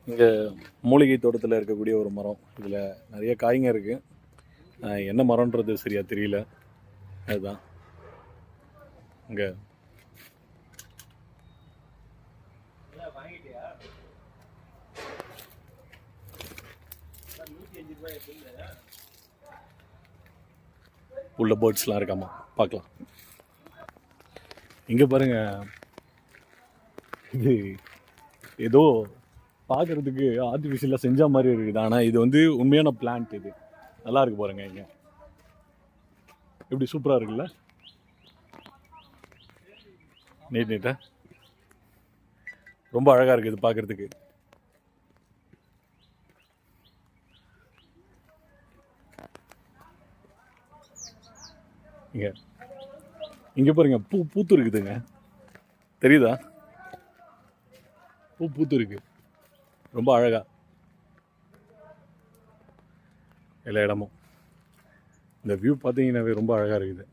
இங்கே மூலிகை தோட்டத்தில் இருக்கக்கூடிய ஒரு மரம். இதில் நிறைய காய்ங்க இருக்குது. என்ன மரம்ன்றது சரியாக தெரியல. அதுதான் இங்கே உள்ள பேர்ட்ஸ்லாம் இருக்காமா, பார்க்கலாம். இங்கே பாருங்கள், இது ஏதோ பார்க்குறதுக்கு ஆர்டிஃபிஷியலாக செஞ்ச மாதிரி இருக்குது. ஆனால் இது வந்து உண்மையான பிளான்ட். இது நல்லா இருக்கு பாருங்க. இங்கே எப்படி சூப்பராக இருக்குல்ல, நீட்டாக ரொம்ப அழகாக இருக்குது இது பார்க்குறதுக்கு. இங்கே பாருங்க, பூத்து இருக்குதுங்க, தெரியுதா? பூத்து இருக்கு ரொம்ப அழகா எல்லா இடமும். இந்த வியூ பார்த்தீங்கன்னாவே ரொம்ப அழகாக இருக்குது.